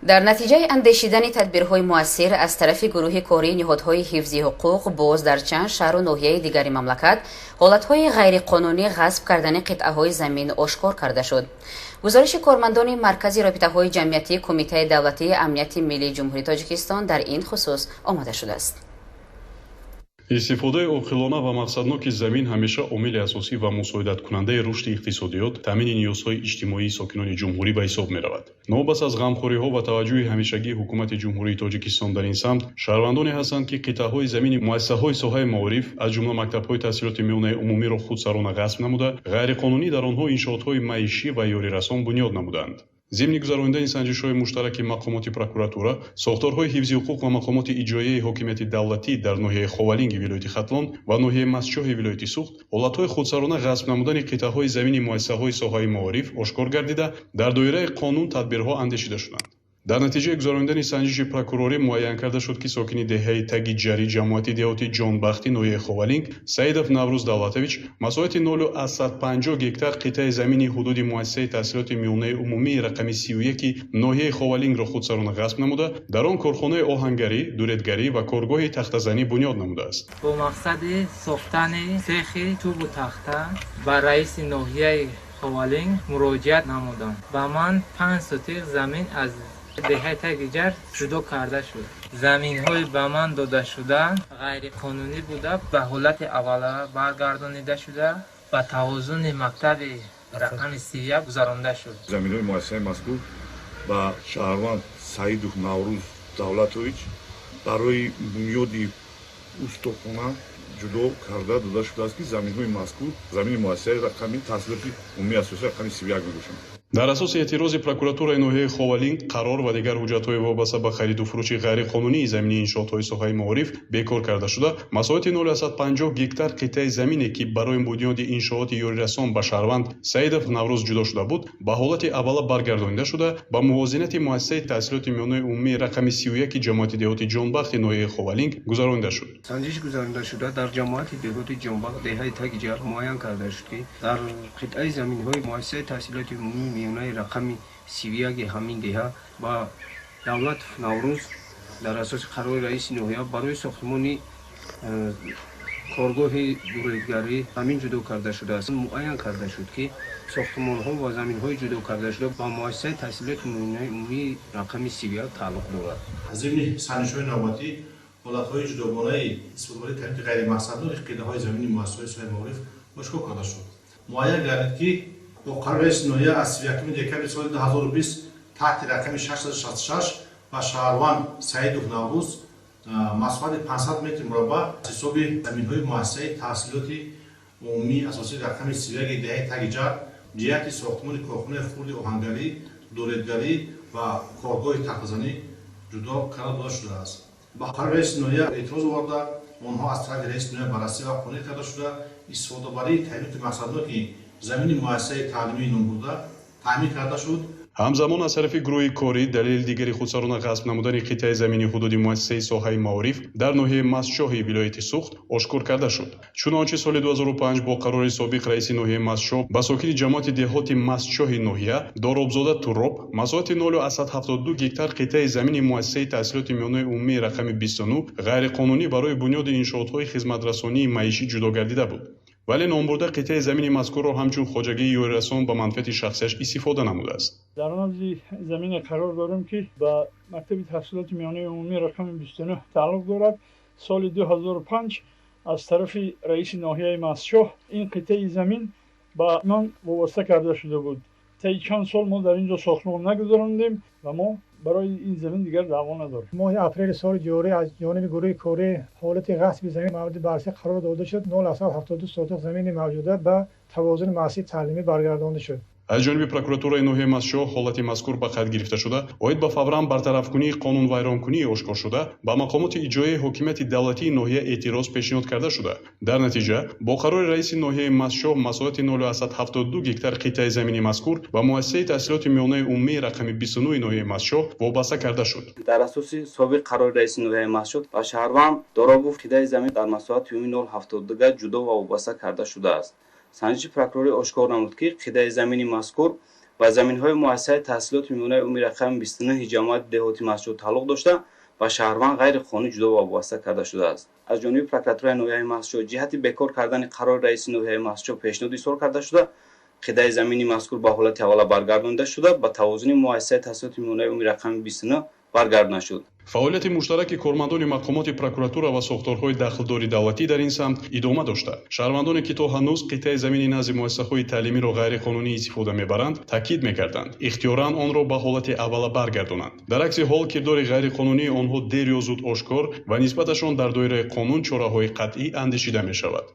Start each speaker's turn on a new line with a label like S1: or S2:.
S1: در نتیجه اندیشیدن تدبیرهای مؤثر از طرف گروه کاری نهادهای حفظی حقوق باز در چند شهر و ناحیه دیگری مملکت حالتهای غیرقانونی غصب کردن قطعه‌های زمین آشکار کرده شد. گزارش کارمندان مرکز رابطه‌های جمعیتی کمیته دولتی امنیت ملی جمهوری تاجیکستان در این خصوص آماده شده است.
S2: استفاده عاقلانه و مقصدناک زمین همیشه عامل اساسی و مساعدت کننده رشد اقتصادیات، تامین نیازهای اجتماعی ساکنان جمهوری به حساب می رود. نوبس از غمخوری ها و توجه همیشگی حکومت جمهوری تاجیکستان در این سمت، شهروندانی هستند که قطعه‌های زمین مؤسسه‌های ساحه معارف از جمله مکتب‌های تحصیلات میانه عمومی را خودسرانه غصب نموده، غیرقانونی در آنها انشاءات‌های معیشی و یاریرسان بنیاد نمودند. ضمن گذراندن سنجش‌های مشترک مقامات прокуратура، ساختارهای حفظی حقوق و مقامات اجرایی حاکمیت دولتی در ناحیه خوالینگ ولایت خطلان و ناحیه مسچاه ولایت سوخت، حالت‌های خودسرانه غصب نمودن قطعه‌های زمین مؤسسه‌های ساحه معارف آشکار گردیده در دایره قانون تدبیرها اندیشیده شدند. در نتیجه گذراندن سنجش پروکوروری معین کرده شد که ساکنی دهه تگی جری جمعیت دهاتی جانبختی نوحه خوالینگ سعیدов навруз давлатович مساحت 0.150 گکتار قطعه زمینی حدود مؤسسه تحصیلات میانه عمومی رقم 31 نوحه خوالینگ را خودسرانه غصب نموده، در آن کارخانه آهنگری، دوریدگری و کارگاه تخته‌زنی بنیاد نموده است.
S3: با مقصد ساختن سیخ چوب و تخته با رئیس ناحیه خوالینگ مراجعت نمودم و من 5 سوتیق زمین از دهه تگیجر جدا کرده شد. زمین های به من داده شده غیر قانونی بوده، به حالت اوله برگردانیده شده و توازن مکتب رقم 31 گذرانده شد.
S4: زمین های مؤسسه مذکور با شهروند سعیدов навруз давлатович برای بنیاد استخوان جدا کرده داده شده است که زمین های مذکور زمین مؤسسه رقم تحصیلات عمومی اساسی رقم 31 میباشند.
S2: در اساس اعتراض прокуратураи ناحیه خوالینگ قرار و دیگر حجت‌های وابسته به خرید و فروش غیرقانونی زمینی انشاءات‌های ساحه معارف بیکار کرده شده، مساحت 0.150 گکتار قطعه زمینی که برای بنیاد انشاءات یاریرسان به شهروند سعیدов навруз جدا شده بود، به حالت اوله برگردانیده شده با موازنت مؤسسه تحصیلات میانه عمومی رقم 31 جمعیت دهاتی جانبخت ناحیه خوالینگ گذرانده شد.
S5: سنجش گذرانده شده در جمعیت دهاتی جانبخت دهه تگیجر معین کرده شد که در قطعه زمین‌های مؤسسه تحصیلات عمومی میانه رقم 31 همین دهه با دولت نوروز در اساس قرار رئیس ناحیه برای ساختمان کارگاه دوریدگری زمین جدا کرده شده است. معین کرده شد که ساختمان ها و زمین های جدا کرده شده با مؤسسه تحصیلات عمومی رقم 31 تعلق دارد.
S6: ضمن سنجش‌های نوبتی حالت‌های جداگانه استفاده طریق غیر مقصدناک قطعه‌های زمینی مؤسسه‌های ساحه معارف آشکار کرده شد. معین گردید که با قرار رئیس ناحیه از 31 دکتر سال 2020 تحت رقم 666 و شهروند سعیدов навруз مساحت 500 متر مربع حساب زمین‌های مؤسسه تحصیلات عمومی اساسی رقم 31 دهه تگیجر جهت ساختمان کارخانه خرد آهنگری، دوریدگری و کارگاه تخته‌زنی جدا کرده شده است. با قرار رئیس ناحیه اعتراض آورده، آنها از طرف رئیس ناحیه بررسی و قانع کرده شده استفاده برای تامین مقصدناک زمین مؤسسه تعلیمی نامبرده تامین کرده شد.
S2: همزمان از طرف گروه کاری دلیل دیگری خودسرانه غصب نمودن قطعه زمینی حدود مؤسسه ساحه معارف در ناحیه مسچاه ولایت سوخت آشکار کرده شد. چنانچه سال 2005 با قرار سابق رئیس ناحیه مسچاه با ساکنی جماعت دهاتی مسچاه ناحیه دارابزاده توراب مساحت 0.172 گکتار قطعه زمینی مؤسسه تحصیلات میانه عمومی رقم 29 غیر قانونی برای بنیاد انشاءات‌های خدمترسانی معیشی جدا گردیده بود. ولی نامبرده قطعه زمین مذکور را همچون خواجگی یاریرسان به منفعت شخصیش استفاده نموده است.
S7: در آن زمین قرار دارم که با مکتب تحصیلات میانه عمومی رقم 29 تعلق دارد. سال 2005 از طرف رئیس ناحیه مسچاه این قطعه زمین با من وابسته کرده شده بود. طی چند سال ما در اینجا ساختمان نگذراندیم و ما برای این زمین دیگر دعوا نداریم.
S8: ماه اپریل سال جاری از جانب گروه کاری حالت غصب زمین مورد بررسی قرار داده شد. 0.72 سوتق زمین موجوده به توازن مؤسسه تعلیمی برگردانده شد.
S2: از جانب прокуратураи ناحیه مسچاه حالت مذکور به خط گرفته شده، اوید به فوراً برطرف کنی قانون ویران کنی آشکار شده، با مقامات اجرایی حکومت دولتی ناحیه اعتراض پیشنهاد کرده شده. در نتیجه با قرار رئیس ناحیه مسچاه مساحت 0.172 گکتار قطعه زمینی مذکور و مؤسسه تحصیلات میانه عمومی رقم 29 ناحیه مسچاه وابسته کرده شد.
S9: در اساس سابق قرار رئیس ناحیه مسچاه و شهروند دارابوف قطعه زمین در مساحت 0.72 جدا و وابسته کرده شده است. سنجش پروکوروری آشکار نمود که قطعه زمینی مذکور ба заминҳои муассисаи таҳсилоти миёнаи умми рақами 29 ҷамоати деҳоти Масчуд тааллуқ дошта ба шаҳрванд ғайриқонунӣ ҷудо ва вобаста карда шудааст. Аз ҷониби прокуратураи ноҳияи Масчуд ҷиҳати бекор кардани қарори раиси ноҳияи Масчуд пешниҳод изҳор карда шуда, қидаи замини мазкур ба ҳолати аввала баргардонида шуда, ба тавозуни муассисаи таҳсилоти миёнаи умми рақами 29 баргардонда шуд.
S2: фаъолияти муштараки кормандони мақомоти прокуратура ва сохторҳои дахлдори давлатӣ дар ин самт идома дошта, шаҳрвандоне ки то ҳанӯз қитъаи замини назди муассисаҳои таълимиро ғайриқонунӣ истифода мебаранд, таъкид мекарданд ихтиёран онро ба ҳолати аввала баргардонанд. дар акси ҳол кирдори ғайриқонунии онҳо дер ё зуд ошкор ва нисбаташон дар доираи қонун чораҳои қатъӣ андешида мешавад.